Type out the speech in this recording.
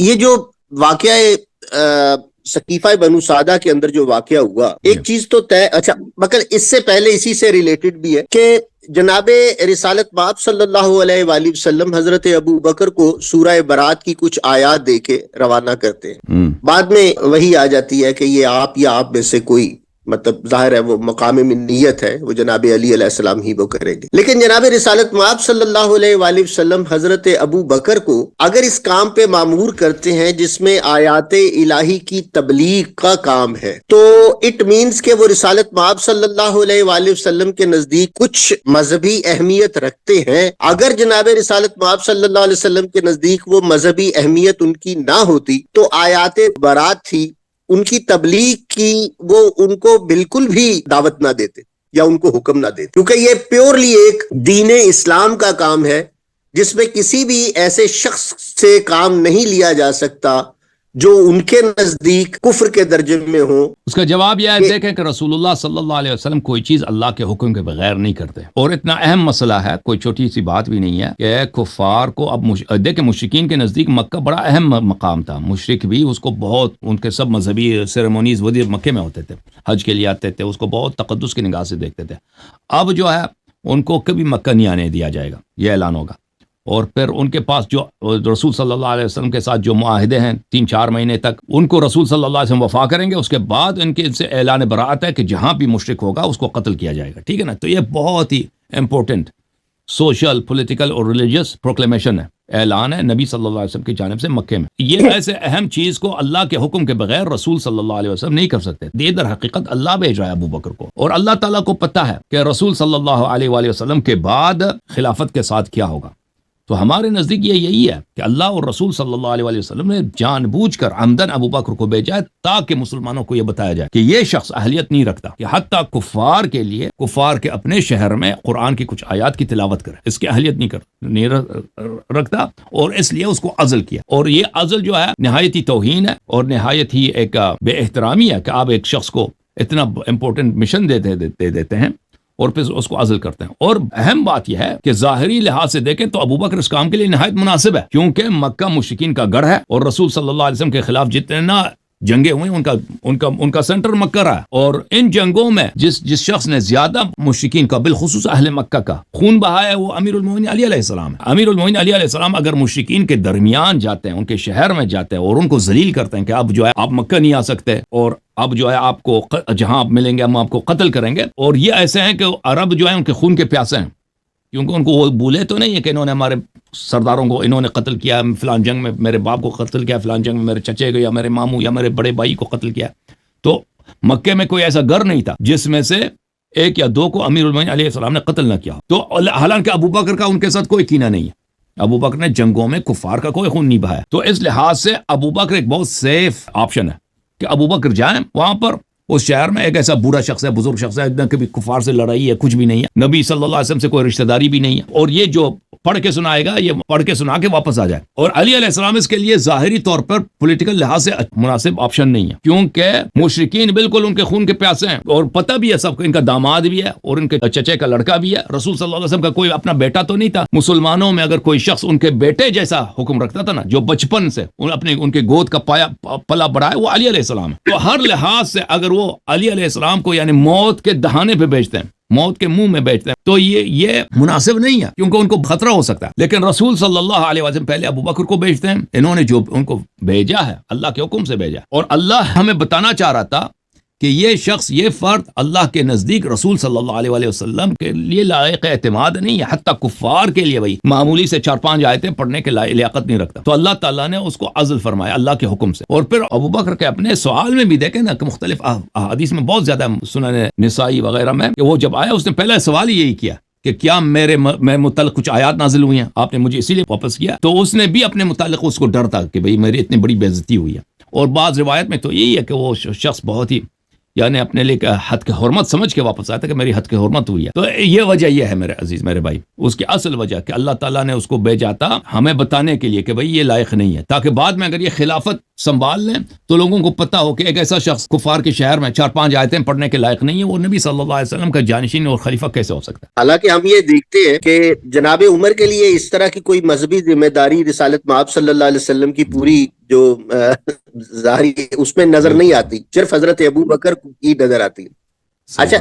یہ جو واقعہ سقیفہ بنو سعدہ کے اندر جو واقعہ ہوا، ایک چیز تو طے، اچھا مگر اس سے پہلے اسی سے ریلیٹڈ بھی ہے کہ جناب رسالت مآب صلی اللہ علیہ وآلہ وسلم حضرت ابو بکر کو سورہ برات کی کچھ آیات دے کے روانہ کرتے ہیں. بعد میں وہی آ جاتی ہے کہ یہ آپ یا آپ میں سے کوئی، مطلب ظاہر ہے وہ مقام منیت ہے، وہ جناب علی علیہ السلام ہی وہ کریں گے. لیکن جناب رسالت مآب صلی اللہ علیہ وآلہ وسلم حضرت ابو بکر کو اگر اس کام پہ مامور کرتے ہیں جس میں آیات الہی کی تبلیغ کا کام ہے، تو اٹ مینز کہ وہ رسالت مآب صلی اللہ علیہ وآلہ وسلم کے نزدیک کچھ مذہبی اہمیت رکھتے ہیں. اگر جناب رسالت مآب صلی اللہ علیہ وسلم کے نزدیک وہ مذہبی اہمیت ان کی نہ ہوتی تو آیات برات تھی، ان کی تبلیغ کی، وہ ان کو بالکل بھی دعوت نہ دیتے یا ان کو حکم نہ دیتے، کیونکہ یہ پیورلی ایک دین اسلام کا کام ہے جس میں کسی بھی ایسے شخص سے کام نہیں لیا جا سکتا جو ان کے نزدیک کفر کے درجے میں ہوں. اس کا جواب یہ ہے، دیکھیں کہ رسول اللہ صلی اللہ علیہ وسلم کوئی چیز اللہ کے حکم کے بغیر نہیں کرتے، اور اتنا اہم مسئلہ ہے، کوئی چھوٹی سی بات بھی نہیں ہے کہ کفار کو اب دیکھیں مشرکین کے نزدیک مکہ بڑا اہم مقام تھا. مشرک بھی اس کو بہت، ان کے سب مذہبی سیریمونیز وہ مکے میں ہوتے تھے، حج کے لیے آتے تھے، اس کو بہت تقدس کی نگاہ سے دیکھتے تھے. اب جو ہے ان کو کبھی مکہ نہیں آنے دیا جائے گا، یہ اعلان ہوگا. اور پھر ان کے پاس جو رسول صلی اللہ علیہ وسلم کے ساتھ جو معاہدے ہیں 3-4 مہینے تک، ان کو رسول صلی اللہ علیہ وسلم وفا کریں گے. اس کے بعد ان سے اعلان براءت ہے کہ جہاں بھی مشرک ہوگا اس کو قتل کیا جائے گا. ٹھیک ہے نا؟ تو یہ بہت ہی امپورٹنٹ سوشل، پولیٹیکل اور ریلیجیس پروکلیمیشن ہے، اعلان ہے نبی صلی اللہ علیہ وسلم کی جانب سے مکے میں. یہ ایسے اہم چیز کو اللہ کے حکم کے بغیر رسول صلی اللہ علیہ وسلم نہیں کر سکتے. یہ در حقیقت اللہ بھیج رہا ہے ابو بکر کو، اور اللہ تعالیٰ کو پتہ ہے کہ رسول صلی اللہ علیہ وآلہ وسلم کے بعد خلافت کے ساتھ کیا ہوگا. تو ہمارے نزدیک یہ یہی ہے کہ اللہ اور رسول صلی اللہ علیہ وآلہ وسلم نے جان بوجھ کر عمدن ابو بکر کو بھیجا ہے تاکہ مسلمانوں کو یہ بتایا جائے کہ یہ شخص اہلیت نہیں رکھتا کہ حتیٰ کفار کے لیے، کفار کے اپنے شہر میں قرآن کی کچھ آیات کی تلاوت کرے، اس کی اہلیت نہیں رکھتا، اور اس لیے اس کو عزل کیا. اور یہ عزل جو ہے نہایت ہی توہین ہے اور نہایت ہی ایک بے احترامی ہے کہ آپ ایک شخص کو اتنا امپورٹنٹ مشن دے دیتے ہیں اور پھر اس کو عزل کرتے ہیں. اور اہم بات یہ ہے کہ ظاہری لحاظ سے دیکھیں تو ابو بکر اس کام کے لیے نہایت مناسب ہے، کیونکہ مکہ مشرکین کا گڑھ ہے، اور رسول صلی اللہ علیہ وسلم کے خلاف جتنے جنگیں ہوئی ان کا سینٹر مکہ رہا ہے. اور ان جنگوں میں جس شخص نے زیادہ مشرکین کا بالخصوص اہل مکہ کا خون بہایا ہے وہ امیر المومنین علی علیہ السلام ہے. امیر المومنین علی علیہ السلام اگر مشرکین کے درمیان جاتے ہیں، ان کے شہر میں جاتے ہیں اور ان کو ذلیل کرتے ہیں کہ اب جو ہے آپ مکہ نہیں آ سکتے، اور اب جو ہے آپ کو جہاں آپ ملیں گے ہم آپ کو قتل کریں گے. اور یہ ایسے ہیں کہ عرب جو ہے ان کے خون کے پیاسے ہیں، کیونکہ ان کو وہ بھولے تو نہیں ہے کہ انہوں نے ہمارے سرداروں کو انہوں نے قتل کیا، فلان جنگ میں میرے باپ کو قتل کیا، فلان جنگ میں میرے چچے کو یا میرے ماموں یا میرے بڑے بھائی کو قتل کیا. تو مکے میں کوئی ایسا گھر نہیں تھا جس میں سے 1 یا 2 کو امیر المومنین علیہ السلام نے قتل نہ کیا. تو حالانکہ ابو بکر کا ان کے ساتھ کوئی کینہ نہیں ہے، ابو بکر نے جنگوں میں کفار کا کوئی خون نہیں بہایا. تو اس لحاظ سے ابو بکر ایک بہت سیف آپشن ہے کہ ابو بکر جائیں وہاں پر. اس شہر میں ایک ایسا بوڑھا شخص ہے، بزرگ شخص ہے، نہ کبھی کفار سے لڑائی ہے، کچھ بھی نہیں ہے، نبی صلی اللہ علیہ وسلم سے کوئی رشتہ داری بھی نہیں ہے، اور یہ جو پڑھ کے سنائے گا یہ پڑھ کے سنا کے واپس آ جائے. اور علی علیہ السلام اس کے لیے ظاہری طور پر پولیٹیکل لحاظ سے مناسب آپشن نہیں ہے، کیونکہ مشرکین بالکل ان کے خون کے پیاسے ہیں، اور پتہ بھی ہے سب کو، ان کا داماد بھی ہے اور ان کے چچے کا لڑکا بھی ہے. رسول صلی اللہ علیہ وسلم کا کوئی اپنا بیٹا تو نہیں تھا. مسلمانوں میں اگر کوئی شخص ان کے بیٹے جیسا حکم رکھتا تھا نا، جو بچپن سے ان کے گود کا پایا پلا بڑھا ہے، وہ علی علیہ السلام ہے. تو ہر لحاظ سے اگر وہ علی علیہ السلام کو یعنی موت کے دہانے پہ بیچتے ہیں، موت کے منہ میں بیچتے ہیں، تو یہ مناسب نہیں ہے، کیونکہ ان کو خطرہ ہو سکتا ہے. لیکن رسول صلی اللہ علیہ وسلم پہلے ابو بکر کو بھیجتے ہیں. انہوں نے جو ان کو بھیجا ہے اللہ کے حکم سے بھیجا، اور اللہ ہمیں بتانا چاہ رہا تھا کہ یہ شخص، یہ فرد اللہ کے نزدیک رسول صلی اللہ علیہ وآلہ وسلم کے لیے لائق اعتماد نہیں ہے، حتیٰ کفار کے لیے وہی معمولی سے 4-5 آیتیں پڑھنے کے لیاقت نہیں رکھتا. تو اللہ تعالیٰ نے اس کو عزل فرمایا اللہ کے حکم سے. اور پھر ابو بکر کے اپنے سوال میں بھی دیکھیں نا کہ مختلف احادیث میں بہت زیادہ، سنن نسائی وغیرہ میں، کہ وہ جب آیا اس نے پہلا سوال یہی کیا کہ کیا میں متعلق کچھ آیات نازل ہوئی ہیں، آپ نے مجھے اسی لیے واپس کیا. تو اس نے بھی اپنے متعلق اس کو ڈر تھا کہ بھئی میری اتنی بڑی بے عزتی ہوئی ہے. اور بعض روایت میں تو یہی ہے کہ وہ شخص بہت ہی یعنی اپنے لیے حد کے حرمت سمجھ کے واپس آیا تھا کہ میری حد کے حرمت ہوئی ہے. تو یہ وجہ یہ ہے میرے عزیز میرے بھائی, اس کی اصل وجہ کہ اللہ تعالیٰ نے اس کو بھیجا تھا ہمیں بتانے کے لیے کہ بھئی یہ لائق نہیں ہے, تاکہ بعد میں اگر یہ خلافت سنبھال لیں تو لوگوں کو پتہ ہو کہ ایک ایسا شخص کفار کے شہر میں 4-5 آیتیں پڑھنے کے لائق نہیں ہے, وہ نبی صلی اللہ علیہ وسلم کا جانشین اور خلیفہ کیسے ہو سکتا ہے. حالانکہ ہم یہ دیکھتے ہیں کہ جناب عمر کے لیے اس طرح کی کوئی مذہبی ذمہ داری رسالت مآب صلی اللہ علیہ وسلم کی پوری جو ظاہری اس میں نظر نہیں آتی, صرف حضرت ابو بکر کی نظر آتی. اچھا